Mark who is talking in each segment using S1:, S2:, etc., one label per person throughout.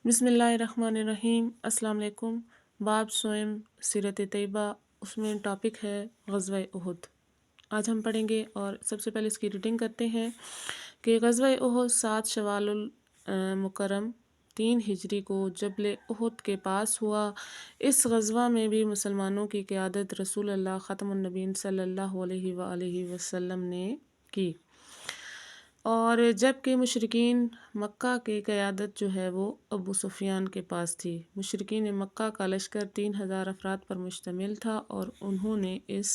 S1: بسم اللہ الرحمن الرحیم۔ السلام علیکم۔ باب سوئم سیرت طیبہ، اس میں ٹاپک ہے غزوہ احد۔ آج ہم پڑھیں گے اور سب سے پہلے اس کی ریڈنگ کرتے ہیں کہ غزوہ احد 7 شوال المکرم 3 ہجری کو جبل احد کے پاس ہوا۔ اس غزوہ میں بھی مسلمانوں کی قیادت رسول اللہ ختم النبیین صلی اللہ علیہ وآلہ وسلم نے کی، اور جبکہ مشرکین مکہ کی قیادت جو ہے وہ ابو سفیان کے پاس تھی۔ مشرکین مکہ کا لشکر 3000 افراد پر مشتمل تھا اور انہوں نے اس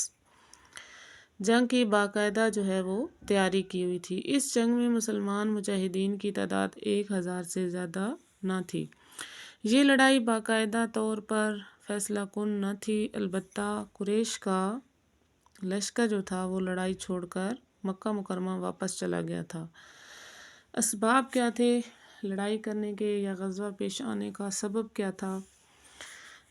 S1: جنگ کی باقاعدہ جو ہے وہ تیاری کی ہوئی تھی۔ اس جنگ میں مسلمان مجاہدین کی تعداد 1000 سے زیادہ نہ تھی۔ یہ لڑائی باقاعدہ طور پر فیصلہ کن نہ تھی، البتہ قریش کا لشکر جو تھا وہ لڑائی چھوڑ کر مکہ مکرمہ واپس چلا گیا تھا۔ اسباب کیا تھے لڑائی کرنے کے یا غزوہ پیش آنے کا؟ سبب کیا تھا؟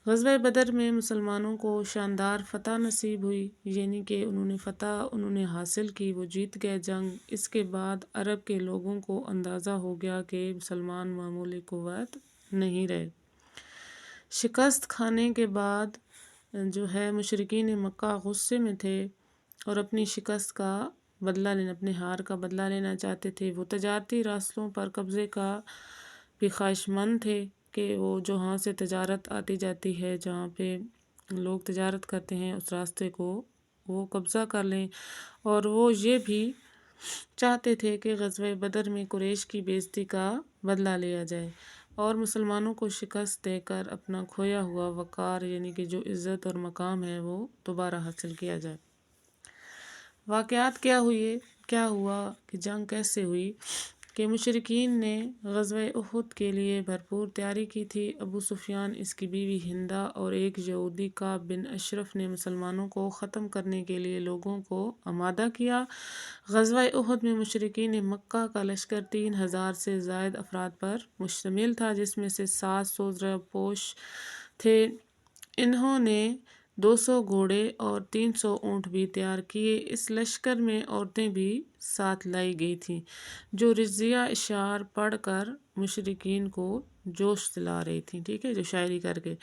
S1: غزوہ بدر میں مسلمانوں کو شاندار فتح نصیب ہوئی، یعنی کہ انہوں نے حاصل کی، وہ جیت گئے جنگ۔ اس کے بعد عرب کے لوگوں کو اندازہ ہو گیا کہ مسلمان معمولی قوت نہیں رہے۔ شکست کھانے کے بعد جو ہے مشرکین مکہ غصے میں تھے اور اپنی شکست کا بدلہ لینا، اپنے ہار کا بدلہ لینا چاہتے تھے۔ وہ تجارتی راستوں پر قبضے کا بھی خواہش مند تھے کہ وہ جہاں سے تجارت آتی جاتی ہے، جہاں پہ لوگ تجارت کرتے ہیں، اس راستے کو وہ قبضہ کر لیں، اور وہ یہ بھی چاہتے تھے کہ غزوہ بدر میں قریش کی بے عزتی کا بدلہ لیا جائے اور مسلمانوں کو شکست دے کر اپنا کھویا ہوا وقار، یعنی کہ جو عزت اور مقام ہے، وہ دوبارہ حاصل کیا جائے۔ واقعات کیا ہوا کہ جنگ کیسے ہوئی کہ مشرکین نے غزوہ احد کے لیے بھرپور تیاری کی تھی۔ ابو سفیان، اس کی بیوی ہندہ اور ایک یہودی کعب بن اشرف نے مسلمانوں کو ختم کرنے کے لیے لوگوں کو آمادہ کیا۔ غزوہ احد میں مشرکین مکہ کا لشکر 3000 سے زائد افراد پر مشتمل تھا، جس میں سے 700 زرہ پوش تھے۔ انہوں نے 200 گھوڑے اور 300 اونٹ بھی تیار کیے۔ اس لشکر میں عورتیں بھی ساتھ لائی گئی تھیں، جو رضیہ اشعار پڑھ کر مشرکین کو جوش دلا رہی تھیں، ٹھیک ہے، جو شاعری کر کے۔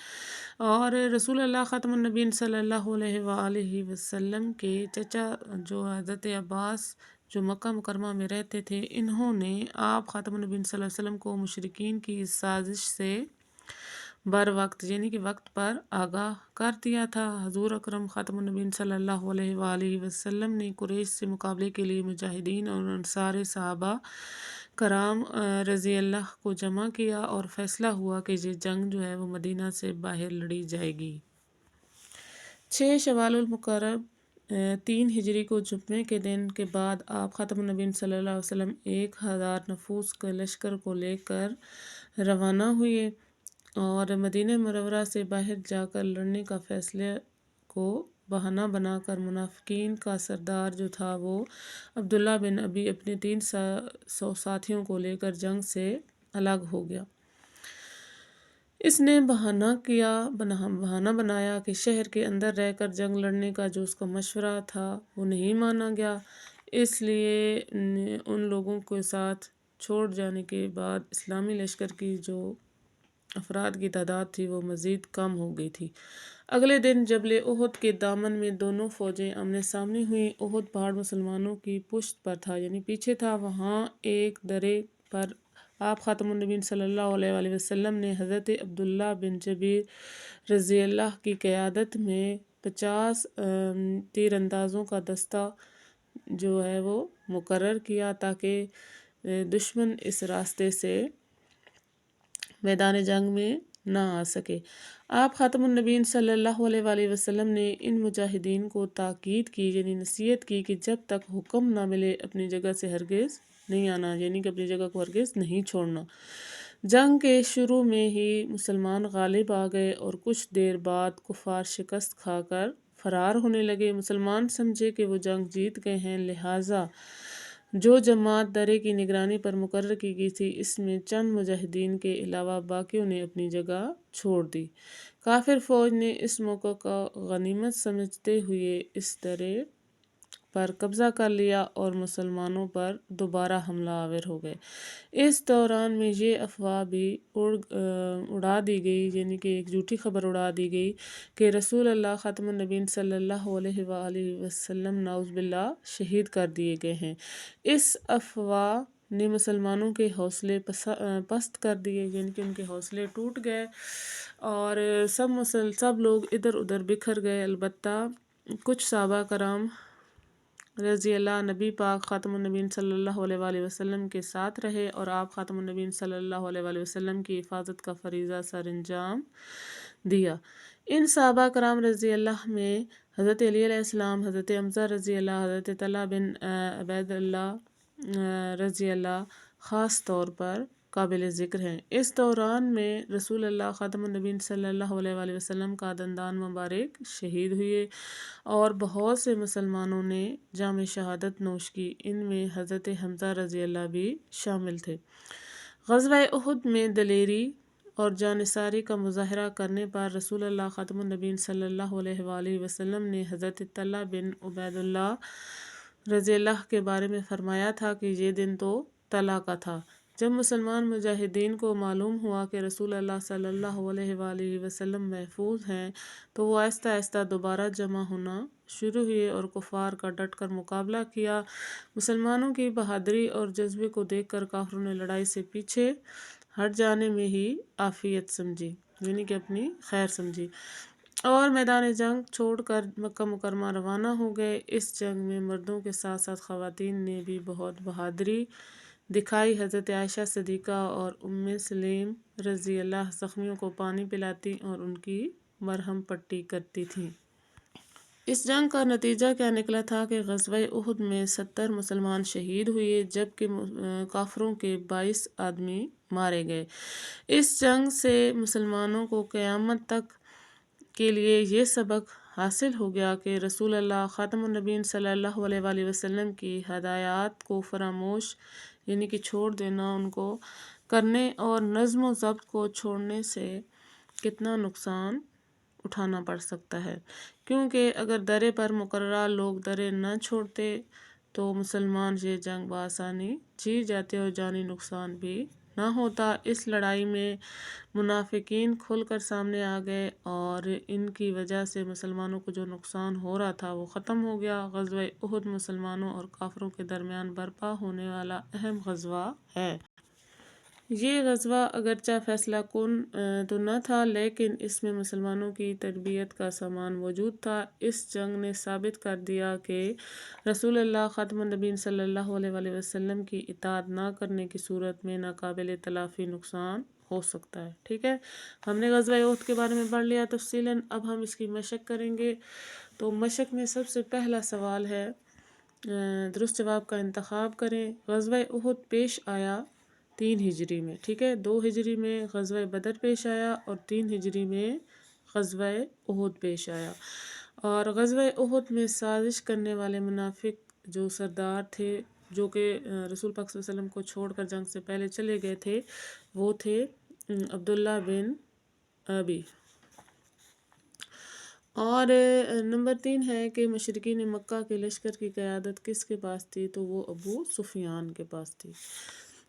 S1: اور رسول اللہ ختم النبیین صلی اللہ علیہ وآلہ وسلم کے چچا جو حضرت عباس جو مکہ مکرمہ میں رہتے تھے، انہوں نے آپ ختم النبیین صلی اللہ علیہ وسلم کو مشرکین کی اس سازش سے بروقت، یعنی کہ وقت پر آگاہ کر دیا تھا۔ حضور اکرم ختم النبیین صلی اللہ علیہ وآلہ وسلم نے قریش سے مقابلے کے لیے مجاہدین اور انصار صحابہ کرام رضی اللہ کو جمع کیا اور فیصلہ ہوا کہ یہ جنگ جو ہے وہ مدینہ سے باہر لڑی جائے گی۔ 6 شوال المکرم 3 ہجری کو جمعے کے دن کے بعد آپ ختم النبیین صلی اللہ علیہ وسلم 1000 نفوس کے لشکر کو لے کر روانہ ہوئے اور مدینہ منورہ سے باہر جا کر لڑنے کا فیصلے کو بہانہ بنا کر منافقین کا سردار جو تھا وہ عبداللہ بن ابی اپنے 300 ساتھیوں کو لے کر جنگ سے الگ ہو گیا۔ اس نے بہانہ بنایا کہ شہر کے اندر رہ کر جنگ لڑنے کا جو اس کا مشورہ تھا وہ نہیں مانا گیا، اس لیے ان لوگوں کے ساتھ چھوڑ جانے کے بعد اسلامی لشکر کی جو افراد کی تعداد تھی وہ مزید کم ہو گئی تھی۔ اگلے دن جبل احد کے دامن میں دونوں فوجیں آمنے سامنے ہوئیں۔ احد پہاڑ مسلمانوں کی پشت پر تھا، یعنی پیچھے تھا۔ وہاں ایک درے پر آپ ختم النبیین صلی اللہ علیہ وآلہ وسلم نے حضرت عبداللہ بن جبیر رضی اللہ کی قیادت میں 50 تیر اندازوں کا دستہ جو ہے وہ مقرر کیا تاکہ دشمن اس راستے سے میدان جنگ میں نہ آ سکے۔ آپ ختم النبیین صلی اللہ علیہ وآلہ وسلم نے ان مجاہدین کو تاکید کی، یعنی نصیحت کی کہ جب تک حکم نہ ملے اپنی جگہ سے ہرگز نہیں آنا، یعنی کہ اپنی جگہ کو ہرگز نہیں چھوڑنا۔ جنگ کے شروع میں ہی مسلمان غالب آ گئے اور کچھ دیر بعد کفار شکست کھا کر فرار ہونے لگے۔ مسلمان سمجھے کہ وہ جنگ جیت گئے ہیں، لہٰذا جو جماعت درے کی نگرانی پر مقرر کی گئی تھی اس میں چند مجاہدین کے علاوہ باقیوں نے اپنی جگہ چھوڑ دی۔ کافر فوج نے اس موقع کو غنیمت سمجھتے ہوئے اس درے پر قبضہ کر لیا اور مسلمانوں پر دوبارہ حملہ آور ہو گئے۔ اس دوران میں یہ افواہ بھی اڑا دی گئی، یعنی کہ ایک جھوٹی خبر اڑا دی گئی کہ رسول اللہ خاتم النبیین صلی اللہ علیہ وآلہ وسلم نعوذ باللہ شہید کر دیے گئے ہیں۔ اس افواہ نے مسلمانوں کے حوصلے پست کر دیے، یعنی کہ ان کے حوصلے ٹوٹ گئے اور سب لوگ ادھر ادھر بکھر گئے۔ البتہ کچھ صحابہ کرام رضی اللہ نبی پاک خاتم النبیین صلی اللہ علیہ وآلہ وسلم کے ساتھ رہے اور آپ خاتم النبیین صلی اللہ علیہ وآلہ وسلم کی حفاظت کا فریضہ سر انجام دیا۔ ان صحابہ کرام رضی اللہ میں حضرت علی علیہ السلام، حضرت حمزہ رضی اللہ، حضرت طلحہ بن عبید اللہ رضی اللہ خاص طور پر قابل ذکر ہیں۔ اس دوران میں رسول اللہ خاتم النبیین صلی اللہ علیہ وآلہ وسلم کا دندان مبارک شہید ہوئے اور بہت سے مسلمانوں نے جام شہادت نوش کی، ان میں حضرت حمزہ رضی اللہ بھی شامل تھے۔ غزوہ احد میں دلیری اور جانثاری کا مظاہرہ کرنے پر رسول اللہ خاتم النبیین صلی اللہ علیہ وآلہ وسلم نے حضرت طلحہ بن عبید اللہ رضی اللہ کے بارے میں فرمایا تھا کہ یہ دن تو طلحہ کا تھا۔ جب مسلمان مجاہدین کو معلوم ہوا کہ رسول اللہ صلی اللہ علیہ وآلہ وسلم محفوظ ہیں تو وہ آہستہ آہستہ دوبارہ جمع ہونا شروع ہوئے اور کفار کا ڈٹ کر مقابلہ کیا۔ مسلمانوں کی بہادری اور جذبے کو دیکھ کر کافروں نے لڑائی سے پیچھے ہٹ جانے میں ہی عافیت سمجھی، یعنی کہ اپنی خیر سمجھی، اور میدان جنگ چھوڑ کر مکہ مکرمہ روانہ ہو گئے۔ اس جنگ میں مردوں کے ساتھ ساتھ خواتین نے بھی بہت بہادری دکھائی۔ حضرت عائشہ صدیقہ اور ام سلیم رضی اللہ زخمیوں کو پانی پلاتی اور ان کی مرہم پٹی کرتی تھیں۔ اس جنگ کا نتیجہ کیا نکلا تھا کہ غزوہ احد میں 70 مسلمان شہید ہوئے جبکہ کافروں کے 22 آدمی مارے گئے۔ اس جنگ سے مسلمانوں کو قیامت تک کے لیے یہ سبق حاصل ہو گیا کہ رسول اللہ خاتم النبیین صلی اللہ علیہ وآلہ وسلم کی ہدایات کو فراموش، یعنی کہ چھوڑ دینا ان کو کرنے اور نظم و ضبط کو چھوڑنے سے کتنا نقصان اٹھانا پڑ سکتا ہے، کیونکہ اگر درے پر مقررہ لوگ درے نہ چھوڑتے تو مسلمان یہ جنگ بآسانی جیت جاتے اور جانی نقصان بھی نہ ہوتا۔ اس لڑائی میں منافقین کھل کر سامنے آ گئے اور ان کی وجہ سے مسلمانوں کو جو نقصان ہو رہا تھا وہ ختم ہو گیا۔ غزوہ احد مسلمانوں اور کافروں کے درمیان برپا ہونے والا اہم غزوہ ہے۔ یہ غزوہ اگرچہ فیصلہ کن تو نہ تھا لیکن اس میں مسلمانوں کی تربیت کا سامان موجود تھا۔ اس جنگ نے ثابت کر دیا کہ رسول اللہ خاتم النبیین صلی اللہ علیہ وآلہ وسلم کی اطاعت نہ کرنے کی صورت میں ناقابل تلافی نقصان ہو سکتا ہے۔ ٹھیک ہے، ہم نے غزوہ احد کے بارے میں پڑھ لیا تفصیلاً، اب ہم اس کی مشق کریں گے۔ تو مشق میں سب سے پہلا سوال ہے، درست جواب کا انتخاب کریں۔ غزوہ احد پیش آیا 3 ہجری میں، ٹھیک ہے، 2 ہجری میں غزوہ بدر پیش آیا اور 3 ہجری میں غزوہ احد پیش آیا۔ اور غزوہ احد میں سازش کرنے والے منافق جو سردار تھے جو کہ رسول پاک صلی اللہ علیہ وسلم کو چھوڑ کر جنگ سے پہلے چلے گئے تھے، وہ تھے عبداللہ بن ابی۔ اور نمبر 3 ہے کہ مشرکین مکہ کے لشکر کی قیادت کس کے پاس تھی، تو وہ ابو سفیان کے پاس تھی۔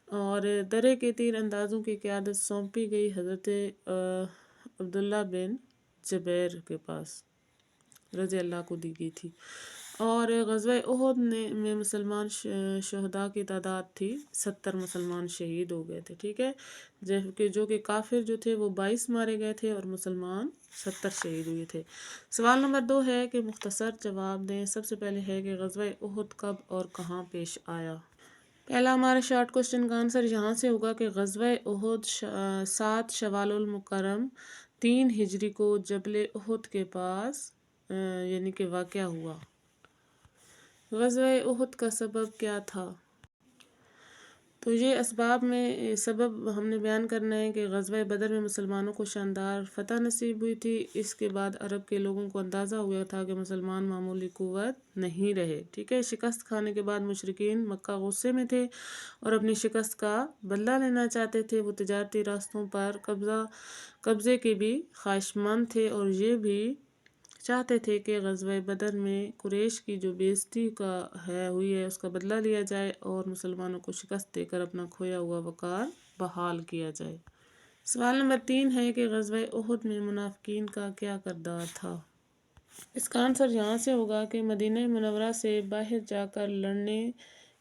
S1: اور درے کے تیر اندازوں کی قیادت سونپی گئی حضرت عبداللہ بن جبیر کے پاس رضی اللہ کو دی گئی تھی۔ اور غزوہ احد میں مسلمان شہداء کی تعداد تھی 70 مسلمان شہید ہو گئے تھے، ٹھیک ہے، جو کہ کافر جو تھے وہ 22 مارے گئے تھے اور مسلمان 70 شہید ہوئے تھے۔ سوال نمبر 2 ہے کہ مختصر جواب دیں۔ سب سے پہلے ہے کہ غزوہ احد کب اور کہاں پیش آیا۔ پہلا ہمارا شارٹ کوسچن کا آنسر یہاں سے ہوگا کہ غزوہ احد 7 شوال المکرم 3 ہجری کو جبل احد کے پاس یعنی کہ واقع ہوا۔ غزوہ احد کا سبب کیا تھا؟ تو یہ اسباب میں سبب ہم نے بیان کرنا ہے کہ غزوہ بدر میں مسلمانوں کو شاندار فتح نصیب ہوئی تھی۔ اس کے بعد عرب کے لوگوں کو اندازہ ہوا تھا کہ مسلمان معمولی قوت نہیں رہے، ٹھیک ہے۔ شکست کھانے کے بعد مشرکین مکہ غصے میں تھے اور اپنی شکست کا بدلہ لینا چاہتے تھے۔ وہ تجارتی راستوں پر قبضے کے بھی خواہشمند تھے اور یہ بھی چاہتے تھے کہ غزوہ بدر میں قریش کی جو بےزتی ہوئی ہے اس کا بدلہ لیا جائے اور مسلمانوں کو شکست دے کر اپنا کھویا ہوا وقار بحال کیا جائے۔ سوال نمبر 3 ہے کہ غزوہ احد میں منافقین کا کیا کردار تھا؟ اس کا آنسر یہاں سے ہوگا کہ مدینہ منورہ سے باہر جا کر لڑنے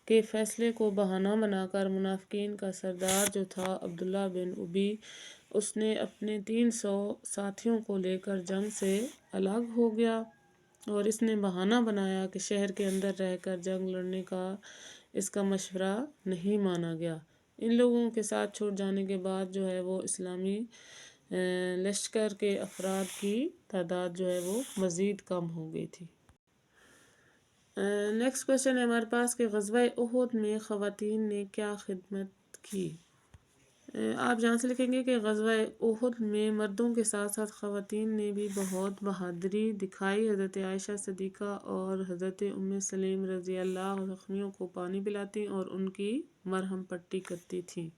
S1: کے فیصلے کو بہانہ بنا کر منافقین کا سردار جو تھا عبداللہ بن ابی، اس نے اپنے 300 ساتھیوں کو لے کر جنگ سے الگ ہو گیا اور اس نے بہانہ بنایا کہ شہر کے اندر رہ کر جنگ لڑنے کا اس کا مشورہ نہیں مانا گیا۔ ان لوگوں کے ساتھ چھوڑ جانے کے بعد جو ہے وہ اسلامی لشکر کے افراد کی تعداد جو ہے وہ مزید کم ہو گئی تھی۔ نیکسٹ کوشچن ہے ہمارے پاس کہ غزوہ احد میں خواتین نے کیا خدمت کی؟ آپ جہاں سے لکھیں گے کہ غزوہ احد میں مردوں کے ساتھ ساتھ خواتین نے بھی بہت بہادری دکھائی۔ حضرت عائشہ صدیقہ اور حضرت ام سلیم رضی اللہ زخمیوں کو پانی پلاتی اور ان کی مرہم پٹی کرتی تھیں۔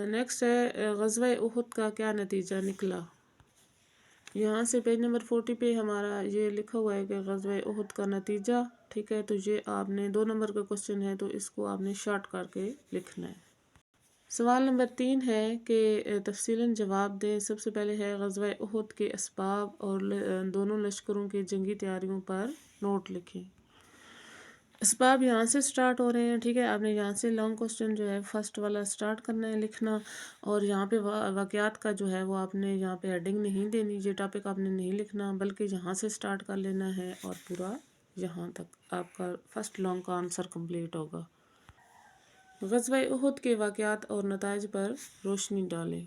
S1: نیکسٹ ہے غزوہ احد کا کیا نتیجہ نکلا؟ یہاں سے پیج نمبر 40 پہ ہمارا یہ لکھا ہوا ہے کہ غزوہ احد کا نتیجہ، ٹھیک ہے، تو یہ آپ نے 2 نمبر کا کوشچن ہے تو اس کو آپ نے شارٹ کر کے لکھنا ہے۔ سوال نمبر 3 ہے کہ تفصیلاً جواب دیں۔ سب سے پہلے ہے غزوہ احد کے اسباب اور دونوں لشکروں کی جنگی تیاریوں پر نوٹ لکھیں۔ اسباب یہاں سے سٹارٹ ہو رہے ہیں، ٹھیک ہے، آپ نے یہاں سے لانگ کوشچن جو ہے فرسٹ والا سٹارٹ کرنا ہے لکھنا، اور یہاں پہ واقعات کا جو ہے وہ آپ نے یہاں پہ ہیڈنگ نہیں دینی، یہ ٹاپک آپ نے نہیں لکھنا بلکہ یہاں سے سٹارٹ کر لینا ہے اور پورا یہاں تک آپ کا فرسٹ لانگ کا آنسر کمپلیٹ ہوگا۔ غزوہ احد کے واقعات اور نتائج پر روشنی ڈالیں۔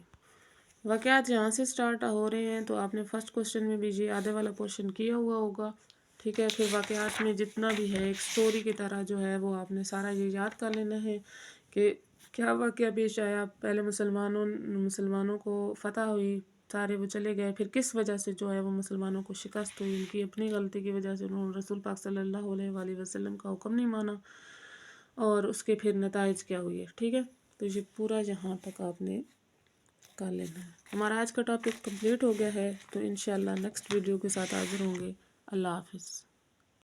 S1: واقعات یہاں سے سٹارٹ ہو رہے ہیں تو آپ نے فرسٹ کوشچن میں بھی یہ آدھے والا پورشن کیا ہوا ہوگا، ٹھیک ہے۔ پھر واقعات میں جتنا بھی ہے ایک سٹوری کی طرح جو ہے وہ آپ نے سارا یہ یاد کر لینا ہے کہ کیا واقعہ پیش آیا، پہلے مسلمانوں کو فتح ہوئی، سارے وہ چلے گئے، پھر کس وجہ سے جو ہے وہ مسلمانوں کو شکست ہوئی، ان کی اپنی غلطی کی وجہ سے انہوں نے رسول پاک صلی اللہ علیہ وآلہ وسلم کا حکم نہیں مانا، اور اس کے پھر نتائج کیا ہوئی ہے، ٹھیک ہے۔ تو یہ پورا یہاں تک آپ نے کر لینا ہے۔ ہمارا آج کا ٹاپک کمپلیٹ ہو گیا ہے، تو انشاءاللہ نیکسٹ ویڈیو کے ساتھ حاضر ہوں گے۔ اللہ حافظ۔